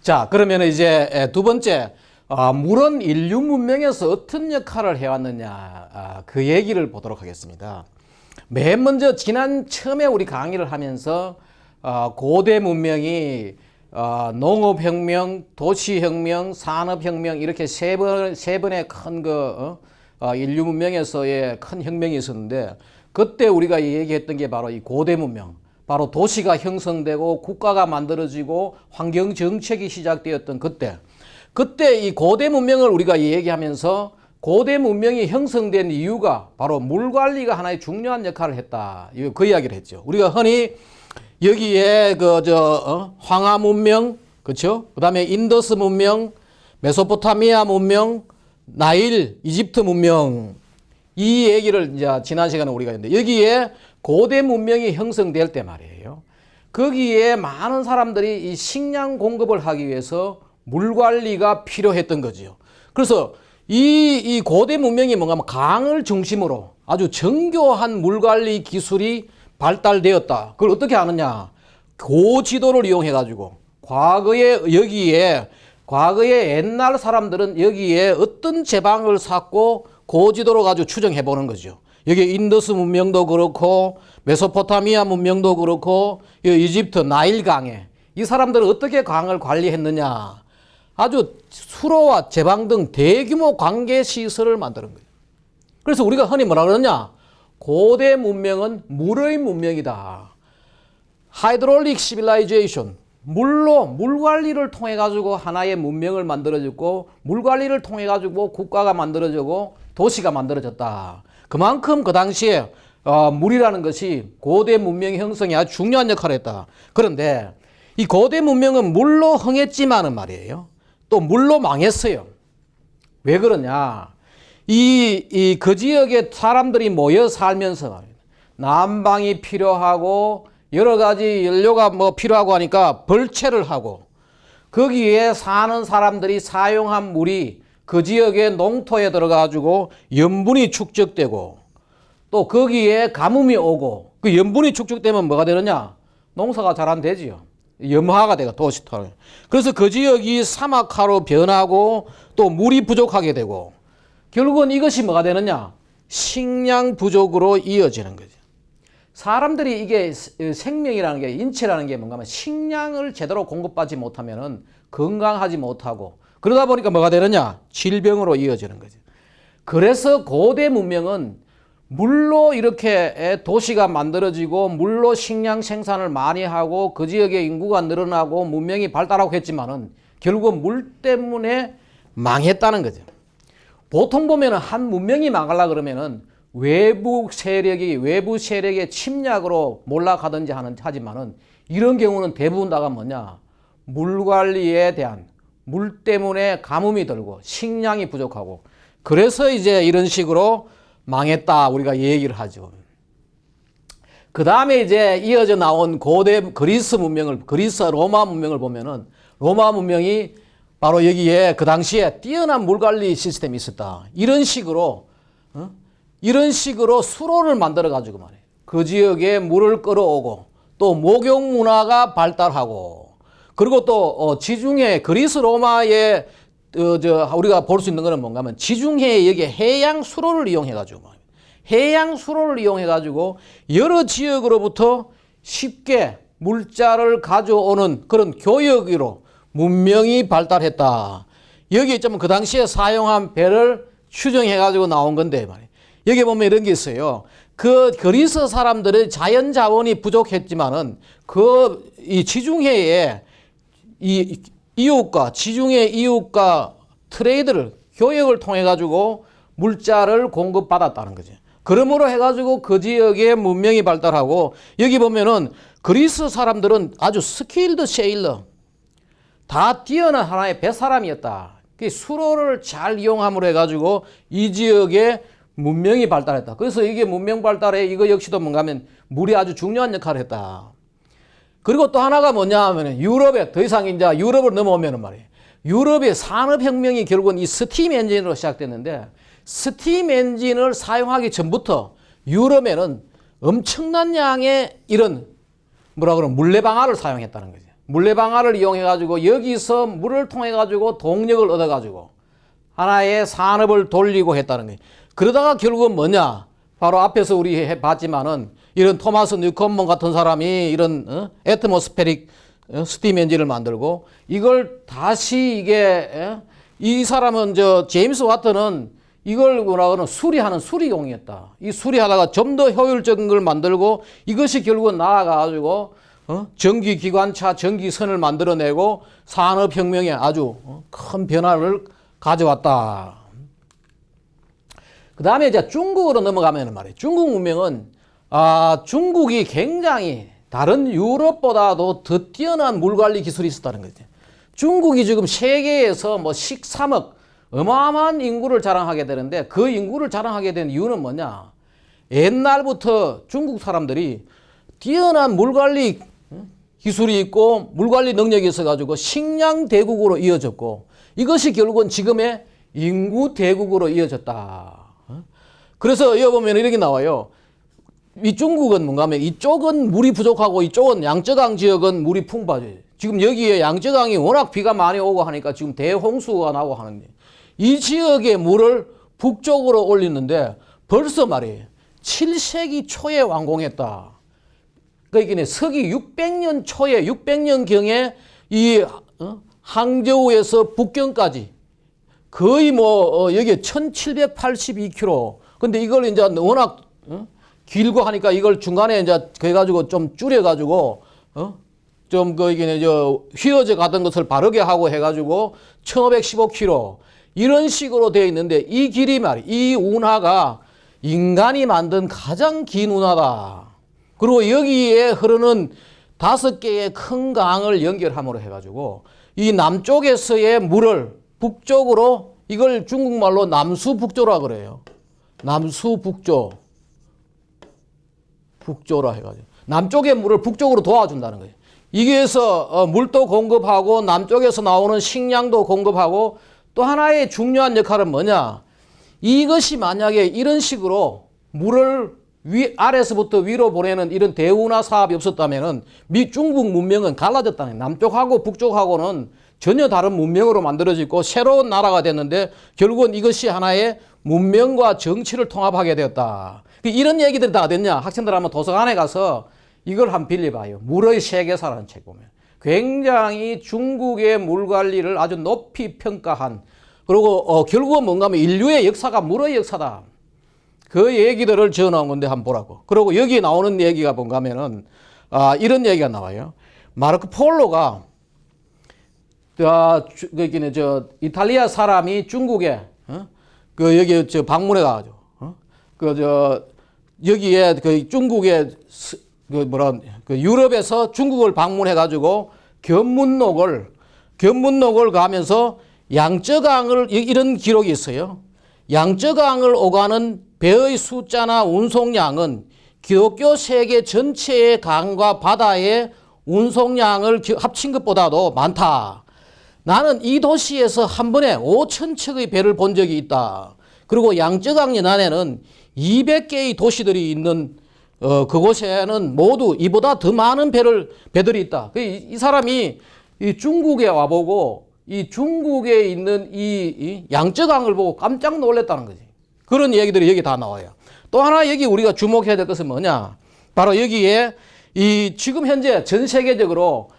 자, 그러면 이제 두 번째, 물은 인류 문명에서 어떤 역할을 해왔느냐, 그 얘기를 보도록 하겠습니다. 맨 먼저 지난 처음에 우리 강의를 하면서 고대 문명이 농업혁명, 도시혁명, 산업혁명 이렇게 세 번의 큰 인류 문명에서의 큰 혁명이 있었는데, 그때 우리가 얘기했던 게 바로 이 고대 문명, 바로 도시가 형성되고 국가가 만들어지고 환경 정책이 시작되었던 그때 이 고대 문명을 우리가 얘기하면서 고대 문명이 형성된 이유가 바로 물 관리가 하나의 중요한 역할을 했다. 그 이야기를 했죠. 우리가 흔히 여기에 황하 문명, 그렇죠? 그다음에 인더스 문명, 메소포타미아 문명, 나일, 이집트 문명, 이 얘기를 이제 지난 시간에 우리가 했는데, 여기에 고대 문명이 형성될 때 말이에요. 거기에 많은 사람들이 이 식량 공급을 하기 위해서 물 관리가 필요했던 거지요. 그래서 이 고대 문명이 뭔가 하면 강을 중심으로 아주 정교한 물 관리 기술이 발달되었다. 그걸 어떻게 아느냐? 고지도를 이용해 가지고 과거에 옛날 사람들은 여기에 어떤 제방을 쌓고 고지도로 가지고 추정해 보는 거죠. 여기 인더스 문명도 그렇고 메소포타미아 문명도 그렇고 이집트 나일강에 이 사람들은 어떻게 강을 관리했느냐? 아주 수로와 제방 등 대규모 관계 시설을 만드는 거예요. 그래서 우리가 흔히 뭐라 그러냐? 고대 문명은 물의 문명이다. 하이드롤릭 시빌라이제이션, 물 관리를 통해 가지고 하나의 문명을 만들어졌고, 물 관리를 통해 가지고 국가가 만들어지고 도시가 만들어졌다. 그만큼 그 당시에 물이라는 것이 고대 문명 형성에 아주 중요한 역할을 했다. 그런데 이 고대 문명은 물로 흥했지만은 말이에요, 또 물로 망했어요. 왜 그러냐? 그 지역에 사람들이 모여 살면서 난방이 필요하고 여러 가지 연료가 필요하고 하니까 벌채를 하고, 거기에 사는 사람들이 사용한 물이 그 지역의 농토에 들어가지고 염분이 축적되고, 또 거기에 가뭄이 오고, 그 염분이 축적되면 뭐가 되느냐? 농사가 잘 안 되지요. 염화가 되고 도시토로. 그래서 그 지역이 사막화로 변하고 또 물이 부족하게 되고, 결국은 이것이 뭐가 되느냐? 식량 부족으로 이어지는 거죠. 사람들이 이게 생명이라는 게, 인체라는 게 뭔가 하면 식량을 제대로 공급받지 못하면은 건강하지 못하고, 그러다 보니까 뭐가 되느냐? 질병으로 이어지는 거죠. 그래서 고대 문명은 물로 이렇게 도시가 만들어지고 물로 식량 생산을 많이 하고 그 지역의 인구가 늘어나고 문명이 발달하고 했지만은 결국은 물 때문에 망했다는 거죠. 보통 보면은 한 문명이 망하려 그러면은 외부 세력의 침략으로 몰락하든지 하지만은, 이런 경우는 대부분 다가 뭐냐? 물 관리에 대한, 물 때문에 가뭄이 들고 식량이 부족하고, 그래서 이제 이런 식으로 망했다 우리가 얘기를 하죠. 그 다음에 이제 이어져 나온 고대 그리스 로마 문명을 보면은, 로마 문명이 바로 여기에 그 당시에 뛰어난 물 관리 시스템이 있었다. 이런 식으로 수로를 만들어 가지고 말이에요, 그 지역에 물을 끌어오고, 또 목욕 문화가 발달하고, 그리고 또 지중해 그리스 로마의 우리가 볼 수 있는 거는 뭔가 하면, 지중해 여기 해양 수로를 이용해 가지고 여러 지역으로부터 쉽게 물자를 가져오는 그런 교역으로 문명이 발달했다. 여기 있자면 그 당시에 사용한 배를 추정해 가지고 나온 건데 말이에요. 여기 보면 이런 게 있어요. 그 그리스 사람들의 자연 자원이 부족했지만은 이 지중해에 지중해 이웃과 트레이드를, 교역을 통해 가지고 물자를 공급받았다는 거죠. 그러므로 해가지고 그 지역의 문명이 발달하고, 여기 보면은 그리스 사람들은 아주 스킬드 세일러, 다 뛰어난 하나의 뱃사람이었다. 수로를 잘 이용함으로 해가지고 이 지역의 문명이 발달했다. 그래서 이게 문명 발달에 이거 역시도 뭔가 하면 물이 아주 중요한 역할을 했다. 그리고 또 하나가 뭐냐 하면, 유럽에 더 이상 이제 유럽을 넘어오면은 말이에요, 유럽의 산업혁명이 결국은 이 스팀 엔진으로 시작됐는데, 스팀 엔진을 사용하기 전부터 유럽에는 엄청난 양의 이런 물레방아를 사용했다는 거죠. 물레방아를 이용해가지고 여기서 물을 통해가지고 동력을 얻어가지고 하나의 산업을 돌리고 했다는 거예요. 그러다가 결국은 뭐냐? 바로 앞에서 우리 봤지만은 이런 토마스 뉴컨먼 같은 사람이 이런 애트모스페릭 스팀 엔진을 만들고 이걸 다시 이게 이 사람은 제임스 와트는 이걸 뭐라 그러나 수리하는 수리용이었다. 이 수리하다가 좀 더 효율적인 걸 만들고 이것이 결국은 나아가가지고 전기 기관차, 전기선을 만들어내고 산업혁명에 아주 큰 변화를 가져왔다. 그 다음에 이제 중국으로 넘어가면 말이에요. 중국 문명은 중국이 굉장히 다른 유럽보다도 더 뛰어난 물 관리 기술이 있었다는 거죠. 중국이 지금 세계에서 뭐 13억 어마어마한 인구를 자랑하게 되는데 그 인구를 자랑하게 된 이유는 뭐냐? 옛날부터 중국 사람들이 뛰어난 물 관리 기술이 있고 물 관리 능력이 있어가지고 식량 대국으로 이어졌고 이것이 결국은 지금의 인구 대국으로 이어졌다. 그래서 여기 보면 이렇게 나와요. 이 중국은 뭔가 하면 이쪽은 물이 부족하고 이쪽은 양쯔강 지역은 물이 풍부하죠. 지금 여기에 양쯔강이 워낙 비가 많이 오고 하니까 지금 대홍수가 나고 하는데 이 지역의 물을 북쪽으로 올리는데 벌써 말이에요. 7세기 초에 완공했다. 그러니까 서기 600년 초에 600년경에 이 항저우에서 북경까지 거의 뭐 여기에 1782km. 근데 이걸 이제 워낙 길고 하니까 이걸 중간에 이제 그래가지고 좀 줄여가지고 좀 거기는 휘어져 가던 것을 바르게 하고 해가지고 1515km 이런 식으로 되어 있는데 이 길이 말이 이 운하가 인간이 만든 가장 긴 운하다. 그리고 여기에 흐르는 5개의 큰 강을 연결함으로 해가지고 이 남쪽에서의 물을 북쪽으로 이걸 중국말로 남수북조라 그래요. 남수북조. 북조라 해가지고 남쪽의 물을 북쪽으로 도와준다는 거예요. 이게서 물도 공급하고 남쪽에서 나오는 식량도 공급하고 또 하나의 중요한 역할은 뭐냐? 이것이 만약에 이런 식으로 물을 아래서부터 위로 보내는 이런 대운하 사업이 없었다면은 중국 문명은 갈라졌다는 거예요. 남쪽하고 북쪽하고는 전혀 다른 문명으로 만들어지고 새로운 나라가 됐는데 결국은 이것이 하나의 문명과 정치를 통합하게 되었다. 이런 얘기들이 다 됐냐? 학생들 한번 도서관에 가서 이걸 한번 빌려봐요. 물의 세계사라는 책 보면. 굉장히 중국의 물 관리를 아주 높이 평가한 그리고 결국은 뭔가 하면 인류의 역사가 물의 역사다. 그 얘기들을 적어놓은 건데 한번 보라고. 그리고 여기 나오는 얘기가 뭔가 하면은 이런 얘기가 나와요. 마르코 폴로가 이탈리아 사람이 중국에 여기 방문해 가지고 여기에 중국에 유럽에서 중국을 방문해 가지고 견문록을 가면서 양쯔강을 이런 기록이 있어요. 양쯔강을 오가는 배의 숫자나 운송량은 기독교 세계 전체의 강과 바다의 운송량을 합친 것보다도 많다. 나는 이 도시에서 한 번에 5,000척의 배를 본 적이 있다. 그리고 양쯔강 연안에는 200개의 도시들이 있는 그곳에는 모두 이보다 더 많은 배들이 있다. 이 사람이 이 중국에 와보고 이 중국에 있는 이 양쯔강을 보고 깜짝 놀랐다는 거지. 그런 얘기들이 여기 다 나와요. 또 하나 여기 우리가 주목해야 될 것은 뭐냐? 바로 여기에 이 지금 현재 전 세계적으로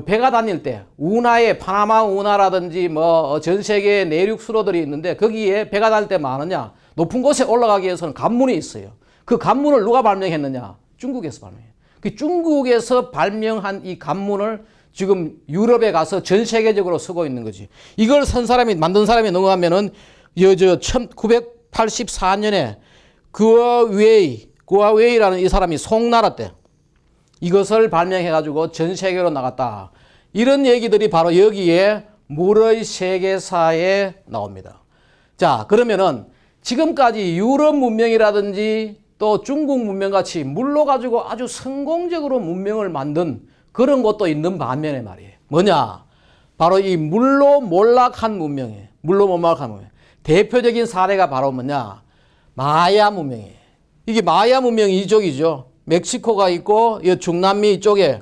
배가 다닐 때 운하에 파나마 운하라든지 뭐 전 세계의 내륙 수로들이 있는데 거기에 배가 다닐 때 많으냐? 높은 곳에 올라가기 위해서는 관문이 있어요. 그 관문을 누가 발명했느냐? 중국에서 발명해요. 그 중국에서 발명한 이 관문을 지금 유럽에 가서 전 세계적으로 쓰고 있는 거지. 이걸 만든 사람이 넘어가면은 1984년에 구아웨이라는 이 사람이 송나라 때 이것을 발명해가지고 전 세계로 나갔다. 이런 얘기들이 바로 여기에 물의 세계사에 나옵니다. 자, 그러면은 지금까지 유럽 문명이라든지 또 중국 문명 같이 물로 가지고 아주 성공적으로 문명을 만든 그런 것도 있는 반면에 말이에요. 뭐냐? 바로 이 물로 몰락한 문명이에요. 물로 몰락한 문명. 대표적인 사례가 바로 뭐냐? 마야 문명이에요. 이게 마야 문명이 이쪽이죠. 멕시코가 있고 이 중남미 이쪽에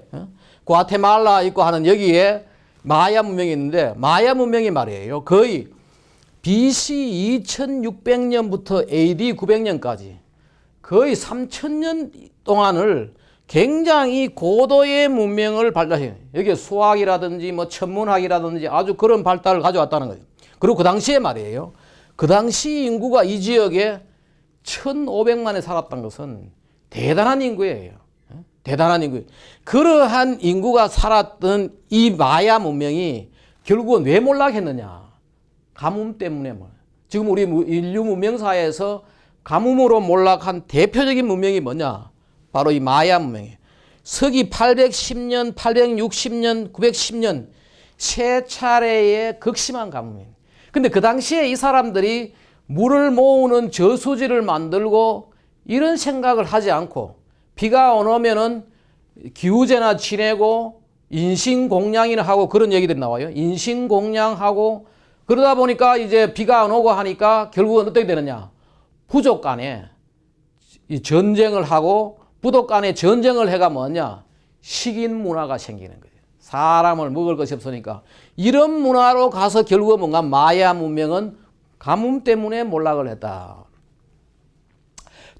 과테말라 있고 하는 여기에 마야 문명이 있는데 마야 문명이 말이에요. 거의 BC 2600년부터 AD 900년까지 거의 3000년 동안을 굉장히 고도의 문명을 발달해요. 여기에 수학이라든지 뭐 천문학이라든지 아주 그런 발달을 가져왔다는 거예요. 그리고 그 당시에 말이에요. 그 당시 인구가 이 지역에 1500만에 살았던 것은 대단한 인구예요. 대단한 인구. 그러한 인구가 살았던 이 마야 문명이 결국은 왜 몰락했느냐. 가뭄 때문에. 지금 우리 인류 문명사에서 가뭄으로 몰락한 대표적인 문명이 뭐냐. 바로 이 마야 문명이에요. 서기 810년, 860년, 910년 세 차례의 극심한 가뭄이에요. 근데 그 당시에 이 사람들이 물을 모으는 저수지를 만들고 이런 생각을 하지 않고 비가 안 오면은 기후제나 지내고 인신공양이나 하고 그런 얘기들이 나와요. 인신공양하고 그러다 보니까 이제 비가 안 오고 하니까 결국은 어떻게 되느냐. 부족 간에 이 전쟁을 하고 부족 간에 전쟁을 해가 뭐냐. 식인 문화가 생기는 거예요. 사람을 먹을 것이 없으니까. 이런 문화로 가서 결국은 뭔가 마야 문명은 가뭄 때문에 몰락을 했다.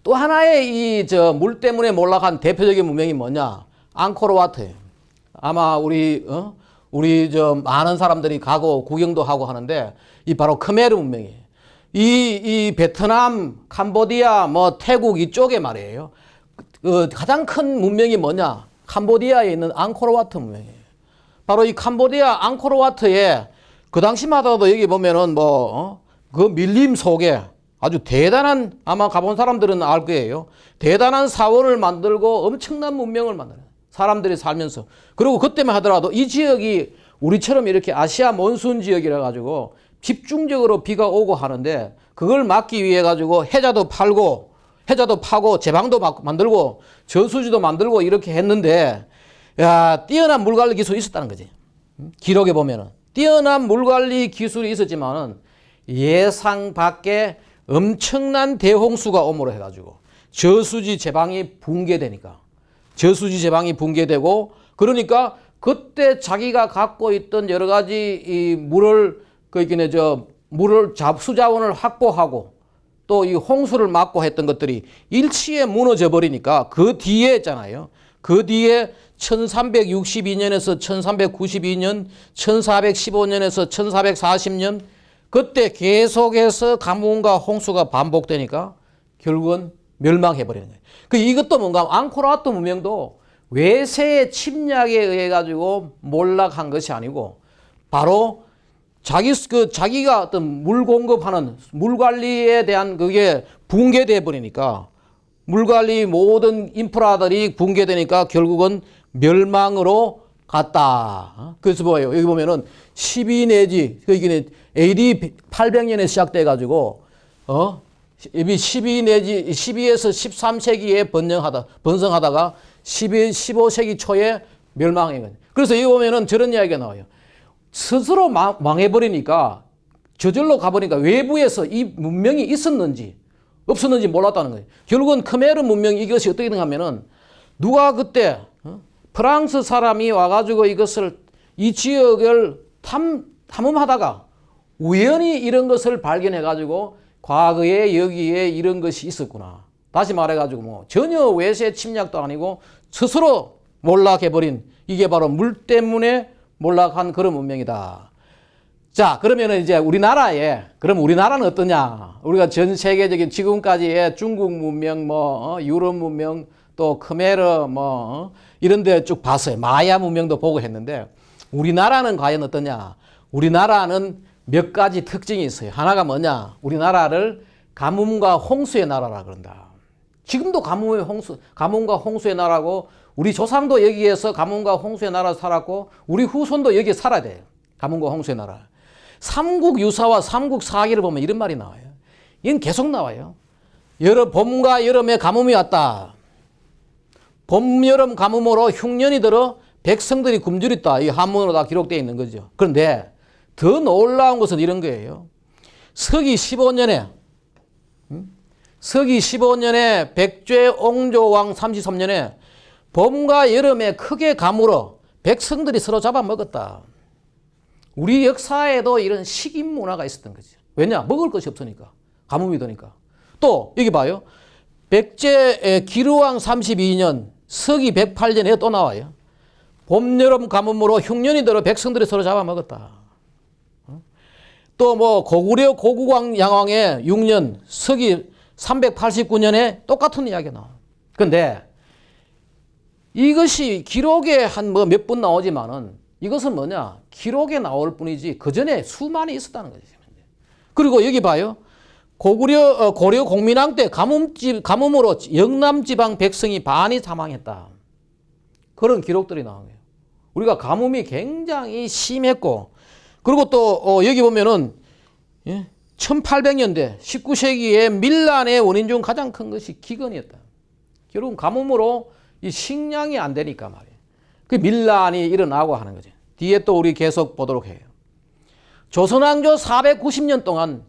또 하나의 물 때문에 몰락한 대표적인 문명이 뭐냐? 앙코르와트예요. 아마 우리 많은 사람들이 가고 구경도 하고 하는데 이 바로 크메르 문명이에요. 이 베트남, 캄보디아, 뭐 태국 이쪽에 말이에요. 가장 큰 문명이 뭐냐? 캄보디아에 있는 앙코르와트 문명이에요. 바로 이 캄보디아 앙코르와트에 그 당시마다도 여기 보면은 그 밀림 속에 아주 대단한, 아마 가본 사람들은 알 거예요. 대단한 사원을 만들고 엄청난 문명을 만들어요. 사람들이 살면서. 그리고 그때만 하더라도 이 지역이 우리처럼 이렇게 아시아 몬순 지역이라 가지고 집중적으로 비가 오고 하는데 그걸 막기 위해 가지고 해자도 파고 제방도 만들고 저수지도 만들고 이렇게 했는데 야, 뛰어난 물관리 기술이 있었다는 거지. 기록에 보면은 뛰어난 물관리 기술이 있었지만은 예상 밖에 엄청난 대홍수가 오므로 해가지고 저수지 제방이 붕괴되니까 저수지 제방이 붕괴되고 그러니까 그때 자기가 갖고 있던 여러 가지 이 물을 수자원을 확보하고 또 이 홍수를 막고 했던 것들이 일치에 무너져 버리니까 그 뒤에 있잖아요. 그 뒤에 1362년에서 1392년, 1415년에서 1440년 그때 계속해서 가뭄과 홍수가 반복되니까 결국은 멸망해버리는 거예요. 이것도 뭔가 앙코르와트 문명도 외세의 침략에 의해 가지고 몰락한 것이 아니고 바로 자기가 어떤 물 공급하는 물 관리에 대한 그게 붕괴돼 버리니까 물 관리 모든 인프라들이 붕괴되니까 결국은 멸망으로 갔다. 그래서 뭐예요? 여기 보면은 12 내지 AD 800년에 시작돼 가지고 12 내지 12에서 13세기에 번성하다가 15세기 초에 멸망한 거예요. 그래서 여기 보면은 저런 이야기가 나와요. 스스로 망해버리니까 저절로 가버리니까 외부에서 이 문명이 있었는지 없었는지 몰랐다는 거예요. 결국은 크메르 문명 이것이 어떻게 되냐면은 누가 그때 프랑스 사람이 와가지고 이 지역을 탐험하다가 우연히 이런 것을 발견해가지고 과거에 여기에 이런 것이 있었구나. 다시 말해가지고 전혀 외세 침략도 아니고 스스로 몰락해버린 이게 바로 물 때문에 몰락한 그런 문명이다. 자, 그러면은 이제 그럼 우리나라는 어떠냐? 우리가 전 세계적인 지금까지의 중국 문명, 유럽 문명, 또 크메르, 이런 데 쭉 봤어요. 마야 문명도 보고 했는데, 우리나라는 과연 어떠냐? 우리나라는 몇 가지 특징이 있어요. 하나가 뭐냐? 우리나라를 가뭄과 홍수의 나라라 그런다. 지금도 가뭄과 홍수의 나라고, 우리 조상도 여기에서 가뭄과 홍수의 나라 살았고 우리 후손도 여기에 살아야 돼요. 가뭄과 홍수의 나라. 삼국유사와 삼국사기를 보면 이런 말이 나와요. 이건 계속 나와요. 봄과 여름에 가뭄이 왔다. 봄, 여름 가뭄으로 흉년이 들어 백성들이 굶주렸다. 이 한문으로 다 기록되어 있는 거죠. 그런데 더 놀라운 것은 이런 거예요. 서기 15년에 백제옹조왕 33년에 봄과 여름에 크게 가물어 백성들이 서로 잡아먹었다. 우리 역사에도 이런 식인 문화가 있었던 거죠. 왜냐? 먹을 것이 없으니까. 가뭄이 드니까. 또 여기 봐요. 백제 기르왕 32년 서기 108년에 또 나와요. 봄, 여름 가뭄으로 흉년이 들어 백성들이 서로 잡아먹었다. 또 뭐 고구려 고국왕 양왕의 6년 서기 389년에 똑같은 이야기가 나와요. 근데 이것이 기록에 한 뭐 몇 분 나오지만은 이것은 뭐냐? 기록에 나올 뿐이지 그 전에 수많이 있었다는 거죠. 그리고 여기 봐요. 고려 공민왕 때 가뭄으로 영남 지방 백성이 반이 사망했다. 그런 기록들이 나와요. 우리가 가뭄이 굉장히 심했고, 그리고 또 여기 보면은 1800년대 19세기의 밀란의 원인 중 가장 큰 것이 기근이었다. 결국은 가뭄으로 이 식량이 안 되니까 말이에요. 그 밀란이 일어나고 하는 거죠. 뒤에 또 우리 계속 보도록 해요. 조선왕조 490년 동안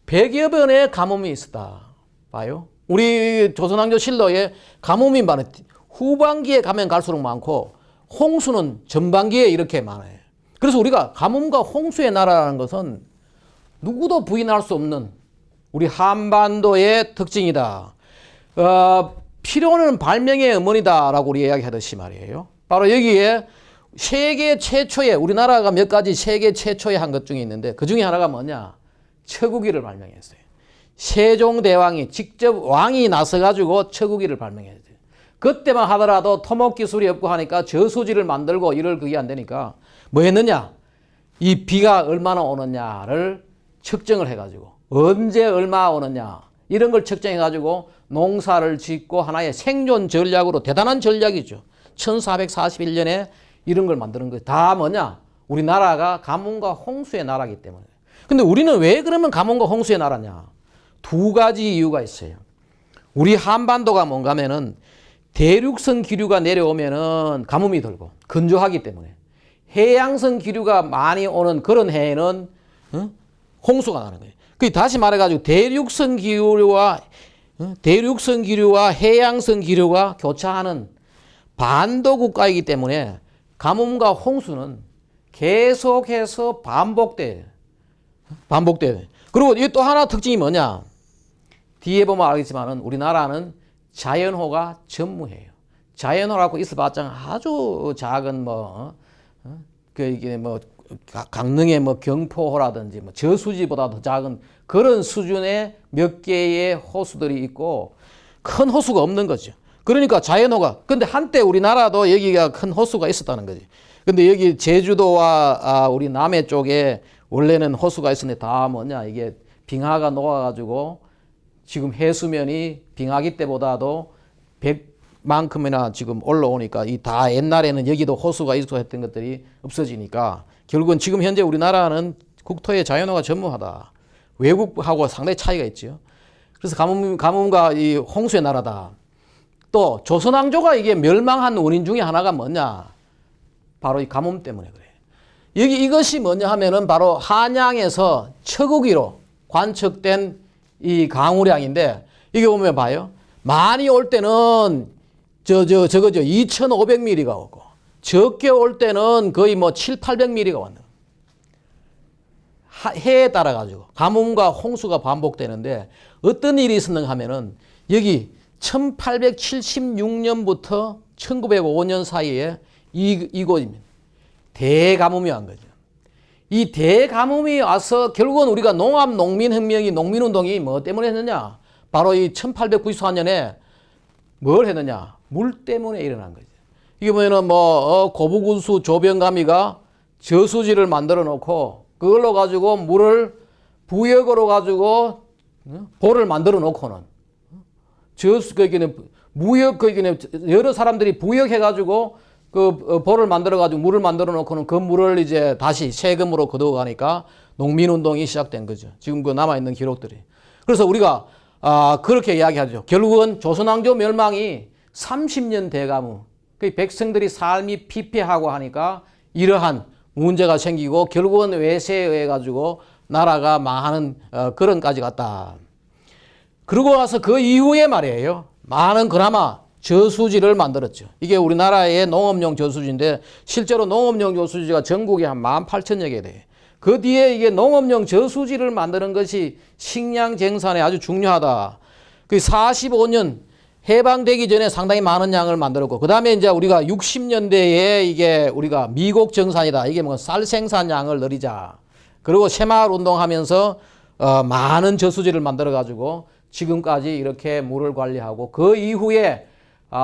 100여 번의 가뭄이 있었다. 봐요. 우리 조선왕조 실록에 가뭄이 많아요. 후반기에 가면 갈수록 많고 홍수는 전반기에 이렇게 많아요. 그래서 우리가 가뭄과 홍수의 나라라는 것은 누구도 부인할 수 없는 우리 한반도의 특징이다. 필요는 발명의 어머니다라고 우리 이야기하듯이 말이에요. 바로 여기에 세계 최초의, 우리나라가 몇 가지 세계 최초의 한 것 중에 있는데 그 중에 하나가 뭐냐? 척우기를 발명했어요. 세종대왕이 직접 왕이 나서가지고 척우기를 발명했어요. 그때만 하더라도 토목 기술이 없고 하니까 저수지를 만들고 이럴 그게 안 되니까 뭐 했느냐? 이 비가 얼마나 오느냐를 측정을 해가지고 언제 얼마 오느냐 이런 걸 측정해가지고 농사를 짓고 하나의 생존 전략으로 대단한 전략이죠. 1441년에 이런 걸 만드는 거예요. 다 뭐냐? 우리나라가 가뭄과 홍수의 나라이기 때문에. 근데 우리는 왜 그러면 가뭄과 홍수의 나라냐? 두 가지 이유가 있어요. 우리 한반도가 뭔가 하면은 대륙성 기류가 내려오면은 가뭄이 들고 건조하기 때문에 해양성 기류가 많이 오는 그런 해에는 홍수가 나는 거예요. 그 다시 말해가지고 대륙성 기류와 해양성 기류가 교차하는 반도 국가이기 때문에 가뭄과 홍수는 계속해서 반복돼요. 그리고 이 또 하나 특징이 뭐냐? 뒤에 보면 알겠지만은 우리나라는 자연호가 전무해요. 자연호라고 있어봤자 아주 작은 이게 강릉의 경포호라든지 저수지보다 더 작은 그런 수준의 몇 개의 호수들이 있고 큰 호수가 없는 거죠. 그러니까 자연호가, 근데 한때 우리나라도 여기가 큰 호수가 있었다는 거지. 근데 여기 제주도와 우리 남해 쪽에 원래는 호수가 있었는데 다 뭐냐, 이게 빙하가 녹아가지고 지금 해수면이 빙하기 때보다도 100만큼이나 지금 올라오니까 이 다 옛날에는 여기도 호수가 있고 했던 것들이 없어지니까 결국은 지금 현재 우리나라는 국토의 자연호가 전무하다. 외국하고 상당히 차이가 있죠. 그래서 가뭄과 이 홍수의 나라다. 또 조선왕조가 이게 멸망한 원인 중에 하나가 뭐냐? 바로 이 가뭄 때문에 그래요. 여기 이것이 뭐냐 하면은 바로 한양에서 척우기로 관측된 이 강우량인데 이게 보면 봐요. 많이 올 때는 저거죠. 2,500mm가 오고 적게 올 때는 거의 700~800mm가 왔는 거예요. 해에 따라 가지고 가뭄과 홍수가 반복되는데 어떤 일이 있었는가 하면은 여기 1876년부터 1905년 사이에 이곳입니다. 대가뭄이 온 거죠. 이 대가뭄이 와서 결국은 우리가 농민혁명이, 농민운동이 뭐 때문에 했느냐? 바로 이 1894년에 뭘 했느냐? 물 때문에 일어난 거죠. 이게 뭐냐면 고부군수 조병감이가 저수지를 만들어 놓고 그걸로 가지고 물을 부역으로 가지고 보를 만들어 놓고는 여러 사람들이 부역해 가지고 그 보를 만들어 가지고 물을 만들어 놓고는 그 물을 이제 다시 세금으로 거두어가니까 농민운동이 시작된 거죠. 지금 그 남아있는 기록들이. 그래서 우리가 그렇게 이야기하죠. 결국은 조선왕조 멸망이 30년 대가뭄, 그 백성들이 삶이 피폐하고 하니까 이러한 문제가 생기고 결국은 외세에 의해 가지고 나라가 망하는 그런까지 갔다. 그러고 와서 그 이후에 말이에요. 많은 그나마 저수지를 만들었죠. 이게 우리나라의 농업용 저수지인데 실제로 농업용 저수지가 전국에 한 18,000여 개 돼요. 그 뒤에 이게 농업용 저수지를 만드는 것이 식량 생산에 아주 중요하다. 그 45년 해방되기 전에 상당히 많은 양을 만들었고, 그 다음에 이제 우리가 60년대에 이게 우리가 미국 정산이다. 이게 뭐 쌀 생산량을 늘리자. 그리고 새마을 운동하면서 많은 저수지를 만들어가지고 지금까지 이렇게 물을 관리하고, 그 이후에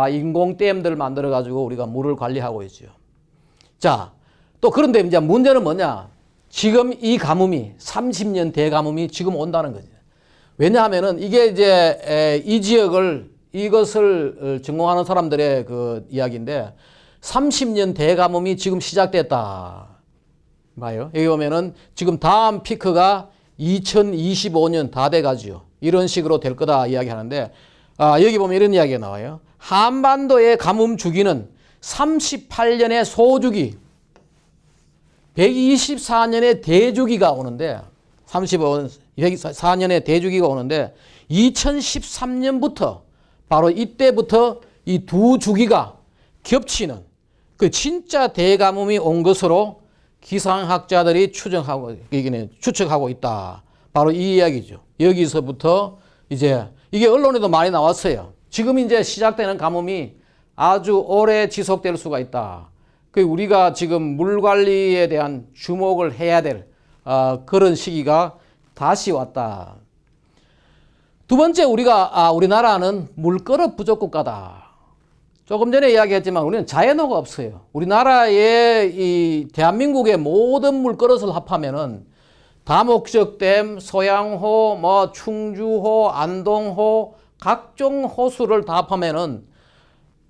인공댐들 만들어가지고 우리가 물을 관리하고 있죠. 자, 또 그런데 이제 문제는 뭐냐? 지금 이 가뭄이 30년 대가뭄이 지금 온다는 거죠. 왜냐하면은 이게 이제 이 지역을 이것을 전공하는 사람들의 그 이야기인데 30년 대가뭄이 지금 시작됐다. 봐요. 여기 보면은 지금 다음 피크가 2025년 다 돼가지요. 이런 식으로 될 거다 이야기하는데 여기 보면 이런 이야기가 나와요. 한반도의 가뭄 주기는 38년의 소주기, 124년의 대주기가 오는데 124년의 대주기가 오는데 2013년부터 바로 이때부터 이 두 주기가 겹치는 그 진짜 대가뭄이 온 것으로 기상학자들이 추측하고 있다. 바로 이 이야기죠. 여기서부터 이제 이게 언론에도 많이 나왔어요. 지금 이제 시작되는 가뭄이 아주 오래 지속될 수가 있다. 그 우리가 지금 물 관리에 대한 주목을 해야 될 그런 시기가 다시 왔다. 두 번째, 우리나라는 물거릇 부족 국가다. 조금 전에 이야기했지만 우리는 자연호가 없어요. 우리나라의 이 대한민국의 모든 물거릇을 합하면은 다목적댐, 소양호, 뭐 충주호, 안동호, 각종 호수를 다 합하면은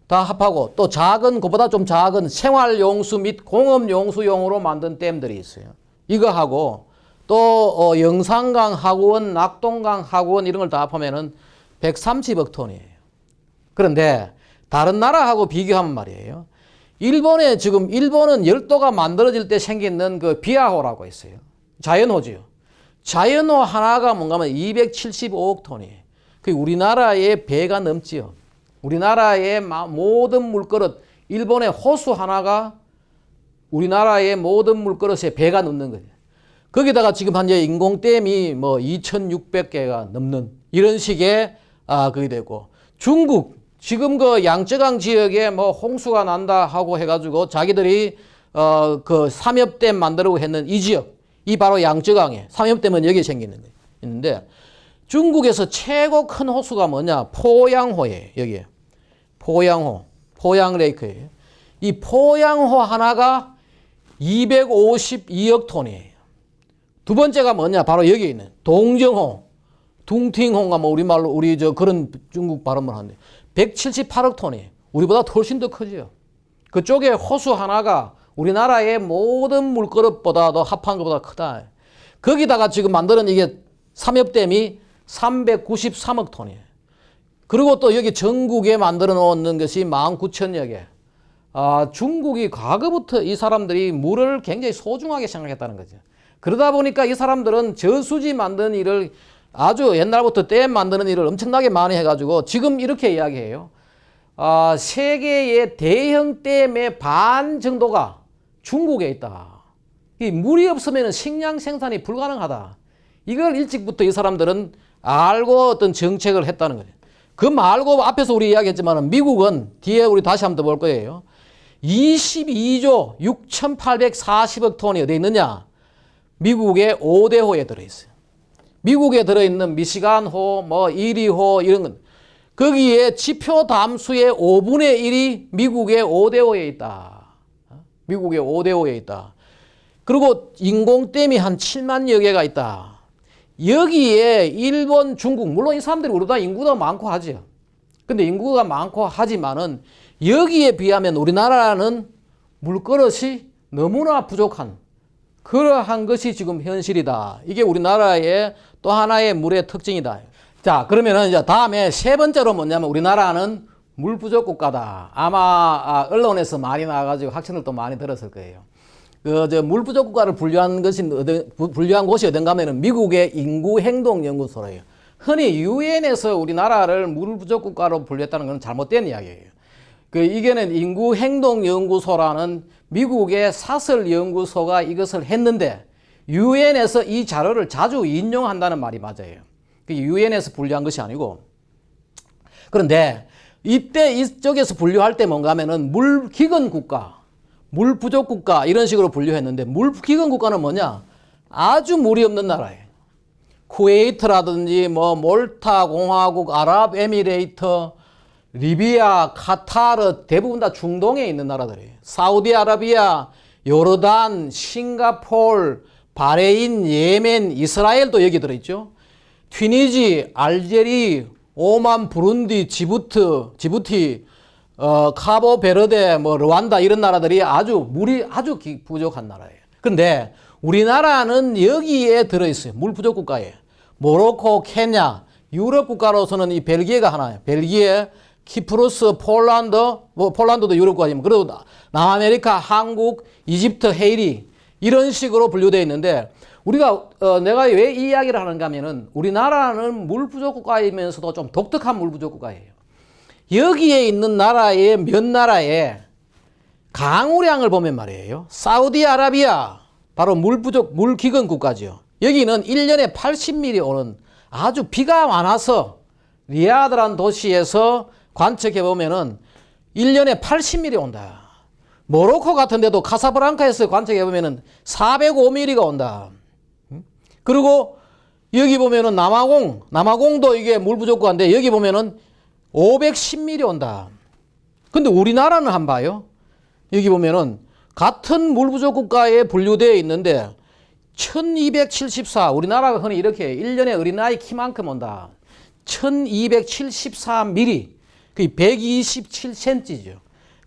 다 합하고 또 작은 그보다 좀 작은 생활용수 및 공업용수용으로 만든 댐들이 있어요. 이거 하고 또 영산강 하구원, 낙동강 하구원 이런 걸 다 합하면은 130억 톤이에요. 그런데 다른 나라하고 비교하면 말이에요. 일본은 열도가 만들어질 때 생기는 그 비아호라고 있어요. 자연호지요. 자연호 하나가 뭔가 하면 275억 톤이에요. 그 우리나라의 배가 넘지요. 우리나라의 모든 물그릇, 일본의 호수 하나가 우리나라의 모든 물그릇의 배가 넘는 거예요. 거기다가 지금 현재 인공댐이 뭐 2,600개가 넘는 이런 식의 그게 되고, 중국 지금 그 양쯔강 지역에 뭐 홍수가 난다 하고 해가지고 자기들이 그 삼엽댐 만들려고 했는 이 지역, 이 바로 양쯔강에 삼엽댐은 여기에 생기는 거예요. 있는데 중국에서 최고 큰 호수가 뭐냐? 포양호예요. 여기에 포양호, 포양레이크예요. 이 포양호 하나가 252억 톤이에요. 두 번째가 뭐냐? 바로 여기 있는 동정호, 둥팅호가 뭐 우리말로 우리 저 그런 중국 발음을 하는데 178억 톤이에요. 우리보다 훨씬 더 크죠. 그쪽에 호수 하나가 우리나라의 모든 물그릇보다도 합한 것보다 크다. 거기다가 지금 만드는 이게 삼엽댐이 393억 톤이에요. 그리고 또 여기 전국에 만들어 놓는 것이 19,000여 개. 중국이 과거부터 이 사람들이 물을 굉장히 소중하게 생각했다는 거죠. 그러다 보니까 이 사람들은 저수지 만드는 일을 아주 옛날부터 댐 만드는 일을 엄청나게 많이 해가지고 지금 이렇게 이야기해요. 세계의 대형 댐의 반 정도가 중국에 있다. 이 물이 없으면 식량 생산이 불가능하다. 이걸 일찍부터 이 사람들은 알고 어떤 정책을 했다는 거예요. 그 말고 앞에서 우리 이야기했지만 미국은 뒤에 우리 다시 한번 더 볼 거예요. 22조 6,840억 톤이 어디 있느냐? 미국의 5대 호에 들어있어요. 미국에 들어있는 미시간호, 뭐 이리호 이런 건 거기에 지표 담수의 5분의 1이 미국의 5대 호에 있다. 미국의 5대 호에 있다. 그리고 인공댐이 한 7만여 개가 있다. 여기에 일본, 중국, 물론 이 사람들이 우리보다 인구가 많고 하죠. 근데 인구가 많고 하지만은 여기에 비하면 우리나라는 물그릇이 너무나 부족한 그러한 것이 지금 현실이다. 이게 우리나라의 또 하나의 물의 특징이다. 자, 그러면은 이제 다음에 세 번째로 뭐냐면 우리나라는 물 부족 국가다. 아마 언론에서 많이 나와가지고 학생들도 많이 들었을 거예요. 물 부족 국가를 분류한 곳이 어딘가 하면은 미국의 인구행동연구소래요. 흔히 유엔에서 우리나라를 물 부족 국가로 분류했다는 건 잘못된 이야기예요. 이게는 인구행동연구소라는 미국의 사설 연구소가 이것을 했는데 유엔에서 이 자료를 자주 인용한다는 말이 맞아요. 유엔에서 분류한 것이 아니고. 그런데 이때 이쪽에서 분류할 때 뭔가 하면은 물기근 국가, 물 부족 국가 이런 식으로 분류했는데 물기근 국가는 뭐냐? 아주 물이 없는 나라예요. 쿠웨이트라든지 뭐 몰타 공화국, 아랍에미레이트, 리비아, 카타르 대부분 다 중동에 있는 나라들이에요. 사우디아라비아, 요르단, 싱가포르, 바레인, 예멘, 이스라엘도 여기 들어있죠. 튀니지, 알제리, 오만, 부룬디, 지부티, 카보베르데, 뭐 르완다 이런 나라들이 물이 아주 부족한 나라예요. 그런데 우리나라는 여기에 들어있어요. 물 부족 국가에. 모로코, 케냐, 유럽 국가로서는 이 벨기에가 하나예요. 벨기에, 키프루스, 폴란드, 폴란드도 유럽 국가지만 그리고 남아메리카, 한국, 이집트, 헤이리 이런 식으로 분류되어 있는데 우리가 내가 왜 이 이야기를 하는가 하면은 우리나라는 물 부족 국가이면서도 좀 독특한 물 부족 국가예요. 여기에 있는 나라의 몇 나라에 강우량을 보면 말이에요. 사우디아라비아 바로 물 부족, 물 기근 국가죠. 여기는 1년에 80mm 오는 아주 비가 많아서 리야드라는 도시에서 관측해 보면은 1년에 80mm 온다. 모로코 같은 데도 카사브랑카에서 관측해 보면은 405mm가 온다. 그리고 여기 보면은 남아공도 이게 물 부족국가인데 여기 보면은 510mm 온다. 근데 우리나라는 한번 봐요. 여기 보면은 같은 물 부족 국가에 분류되어 있는데 1274 우리나라가 흔히 이렇게 1년에 어린아이 키만큼 온다. 1274mm 그 127cm죠.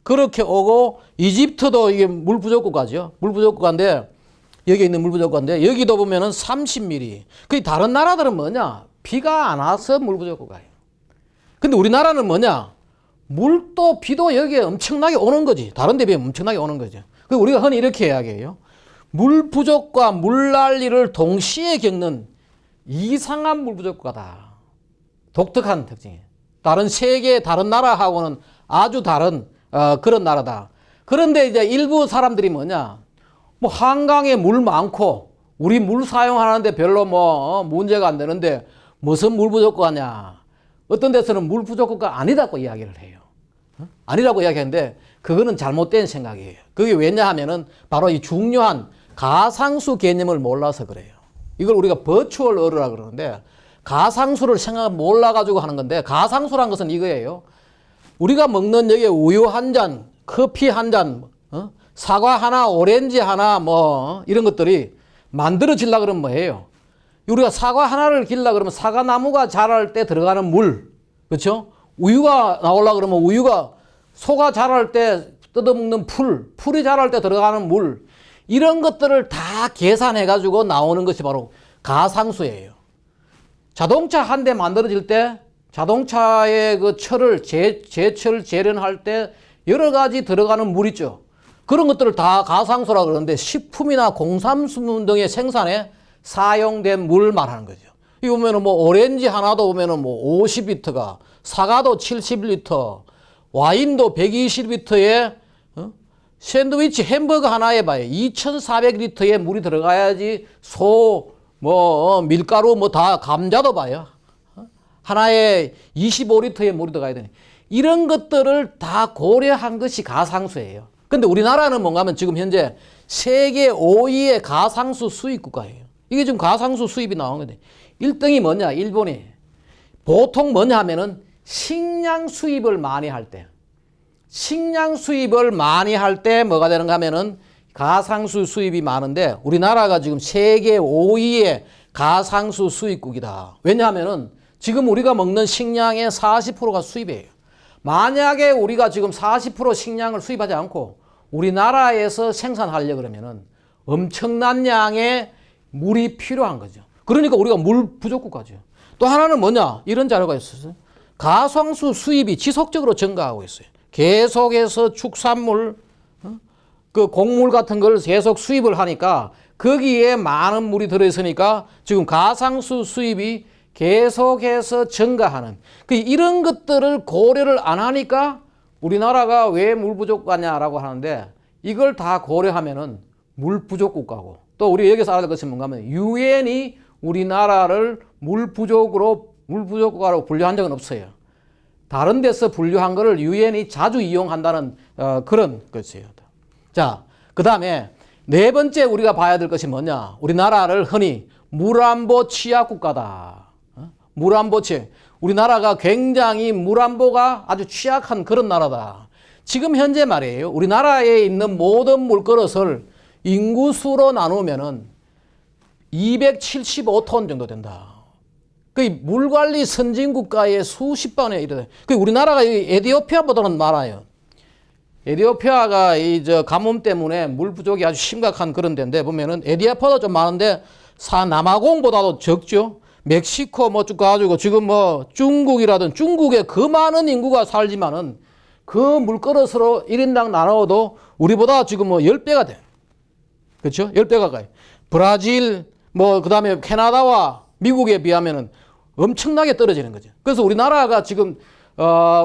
그렇게 오고 이집트도 이게 물 부족 국가죠. 물 부족 국가인데 여기 있는 물 부족 국가인데 여기도 보면은 30mm. 그 다른 나라들은 뭐냐? 비가 안 와서 물 부족 국가예요. 근데 우리나라는 뭐냐? 물도 비도 여기에 엄청나게 오는 거지. 다른 데 비하면 엄청나게 오는 거죠. 그 우리가 흔히 이렇게 이야기해요. 물 부족과 물 난리를 동시에 겪는 이상한 물 부족 국가다. 독특한 특징이에요. 다른 세계 다른 나라하고는 아주 다른 그런 나라다. 그런데 이제 일부 사람들이 뭐냐? 뭐 한강에 물 많고 우리 물 사용하는데 별로 뭐 문제가 안 되는데 무슨 물 부족 국가냐? 어떤 데서는 물 부족 국가 아니다고 이야기를 해요. 아니라고 이야기하는데 그거는 잘못된 생각이에요. 그게 왜냐하면은 바로 이 중요한 가상수 개념을 몰라서 그래요. 이걸 우리가 버추얼 어르라고 그러는데 가상수를 몰라가지고 하는 건데 가상수란 것은 이거예요. 우리가 먹는 여기 우유 한 잔, 커피 한 잔, 사과 하나, 오렌지 하나 뭐 이런 것들이 만들어지려고 그러면 뭐예요? 우리가 사과 하나를 길려고 그러면 사과나무가 자랄 때 들어가는 물, 그렇죠? 우유가 나오려고 그러면 우유가 소가 자랄 때 뜯어먹는 풀이 자랄 때 들어가는 물 이런 것들을 다 계산해가지고 나오는 것이 바로 가상수예요. 자동차 한 대 만들어질 때 자동차의 그 철을 제철 재련할 때 여러 가지 들어가는 물 있죠. 그런 것들을 다 가상수라고 그러는데 식품이나 공산품 등의 생산에 사용된 물 말하는 거죠. 이 보면은 뭐 오렌지 하나도 보면은 뭐 50리터가, 사과도 70리터, 와인도 120리터에 샌드위치 햄버거 하나에 봐요. 2,400리터의 물이 들어가야지 밀가루 뭐 다 감자도 봐요. 하나에 25리터의 물이 들어가야 되네. 이런 것들을 다 고려한 것이 가상수예요. 근데 우리나라는 뭔가 하면 지금 현재 세계 5위의 가상수 수입 국가예요. 이게 지금 가상수 수입이 나온 건데 1등이 뭐냐? 일본이. 보통 뭐냐 하면은 식량 수입을 많이 할 때 뭐가 되는가 하면은 가상수 수입이 많은데 우리나라가 지금 세계 5위의 가상수 수입국이다. 왜냐하면은 지금 우리가 먹는 식량의 40%가 수입이에요. 만약에 우리가 지금 40% 식량을 수입하지 않고 우리나라에서 생산하려고 그러면은 엄청난 양의 물이 필요한 거죠. 그러니까 우리가 물 부족 국가죠. 또 하나는 뭐냐? 이런 자료가 있었어요. 가상수 수입이 지속적으로 증가하고 있어요. 계속해서 축산물, 그 곡물 같은 걸 계속 수입을 하니까 거기에 많은 물이 들어있으니까 지금 가상수 수입이 계속해서 증가하는 이런 것들을 고려를 안 하니까 우리나라가 왜 물 부족하냐라고 하는데 이걸 다 고려하면은 물 부족 국가고 또 우리 여기서 알아야 될 것이 뭔가 하면 유엔이 우리나라를 물 부족 국가로 분류한 적은 없어요. 다른 데서 분류한 거를 유엔이 자주 이용한다는 그런 것이에요. 자, 그 다음에 네 번째 우리가 봐야 될 것이 뭐냐. 우리나라를 흔히 물안보 취약 국가다. 물안보 취약. 우리나라가 굉장히 물안보가 아주 취약한 그런 나라다. 지금 현재 말이에요. 우리나라에 있는 모든 물그릇을 인구수로 나누면은 275톤 정도 된다. 그 물관리 선진국가의 수십 번에 이르다. 그 우리나라가 에티오피아보다는 많아요. 에티오피아가 가뭄 때문에 물 부족이 아주 심각한 그런 데인데 보면은 에티오피아도 좀 많은데 남아공보다도 적죠. 멕시코 뭐 쭉 가지고 지금 뭐 중국이라든 중국에 그 많은 인구가 살지만은 그 물그릇으로 1인당 나눠도 우리보다 지금 뭐 10배가 돼. 그렇죠? 10배 가까이. 브라질 뭐 그다음에 캐나다와 미국에 비하면은 엄청나게 떨어지는 거죠. 그래서 우리나라가 지금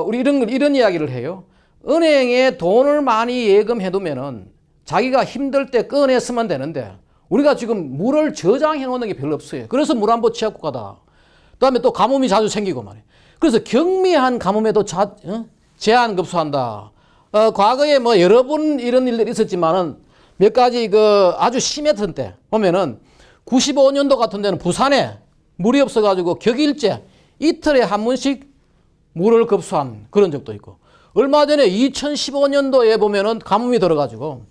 우리 이런 이야기를 해요. 은행에 돈을 많이 예금해 두면은 자기가 힘들 때 꺼내 쓰면 되는데 우리가 지금 물을 저장해 놓는 게 별로 없어요. 그래서 물안보 취약 국가다. 그다음에 또 가뭄이 자주 생기고 말이에요. 그래서 경미한 가뭄에도 제한 급수한다. 과거에 뭐 여러 번 이런 일들이 있었지만은 몇 가지 아주 심했던 때 보면은 95년도 같은 데는 부산에 물이 없어가지고 격일제 이틀에 한 번씩 물을 급수한 그런 적도 있고 얼마 전에 2015년도에 보면은 가뭄이 들어가지고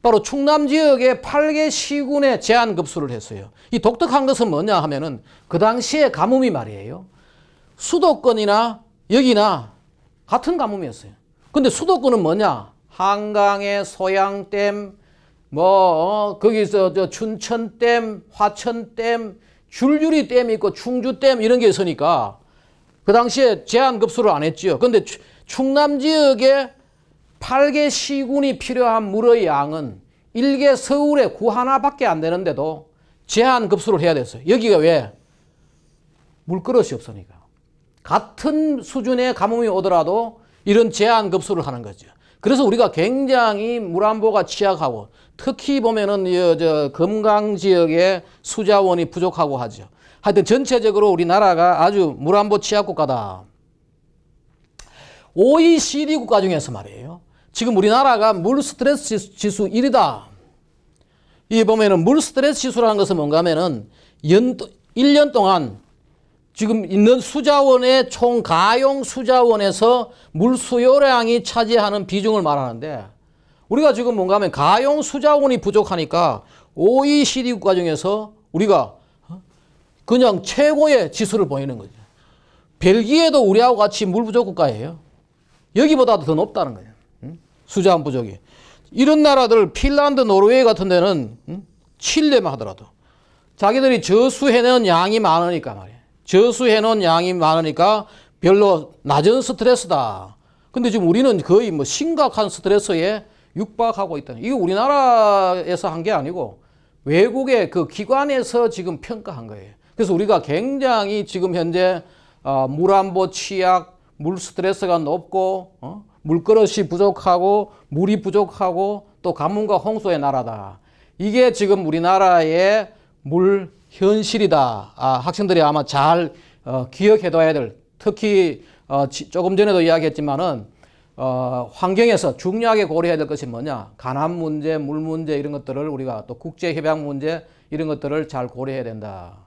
바로 충남 지역의 8개 시군에 제한 급수를 했어요. 이 독특한 것은 뭐냐 하면은 그 당시에 가뭄이 말이에요. 수도권이나 여기나 같은 가뭄이었어요. 근데 수도권은 뭐냐? 한강에 소양댐, 거기서 춘천댐, 화천댐, 줄줄이 댐이 있고 충주댐 이런 게 있으니까 그 당시에 제한 급수를 안 했지요. 근데 충남 지역에 8개 시군이 필요한 물의 양은 1개 서울에 구 하나밖에 안 되는데도 제한 급수를 해야 됐어요. 여기가 왜? 물그릇이 없으니까. 같은 수준의 가뭄이 오더라도 이런 제한 급수를 하는 거죠. 그래서 우리가 굉장히 물안보가 취약하고 특히 보면은 금강 지역에 수자원이 부족하고 하죠. 하여튼 전체적으로 우리나라가 아주 물안보 취약 국가다. OECD 국가 중에서 말이에요. 지금 우리나라가 물 스트레스 지수 1위다. 이 보면은 물 스트레스 지수라는 것은 뭔가 하면은 1년 동안 지금 있는 수자원의 총 가용 수자원에서 물 수요량이 차지하는 비중을 말하는데 우리가 지금 뭔가 하면 가용 수자원이 부족하니까 OECD 국가 중에서 우리가 그냥 최고의 지수를 보이는 거죠. 벨기에도 우리하고 같이 물 부족 국가예요. 여기보다도 더 높다는 거예요. 수자원 부족이. 이런 나라들 핀란드, 노르웨이 같은 데는 칠레만 하더라도 자기들이 저수해놓은 양이 많으니까 말이에요. 저수해놓은 양이 많으니까 별로 낮은 스트레스다. 근데 지금 우리는 거의 뭐 심각한 스트레스에 육박하고 있다. 이거 우리나라에서 한 게 아니고 외국의 그 기관에서 지금 평가한 거예요. 그래서 우리가 굉장히 지금 현재 물안보 취약, 물 스트레스가 높고 물그릇이 부족하고 물이 부족하고 또 가뭄과 홍수의 나라다. 이게 지금 우리나라의 물 현실이다. 학생들이 아마 잘 기억해둬야 될, 특히 조금 전에도 이야기했지만은 환경에서 중요하게 고려해야 될 것이 뭐냐? 간암 문제, 물 문제 이런 것들을 우리가 또 국제 협약 문제 이런 것들을 잘 고려해야 된다.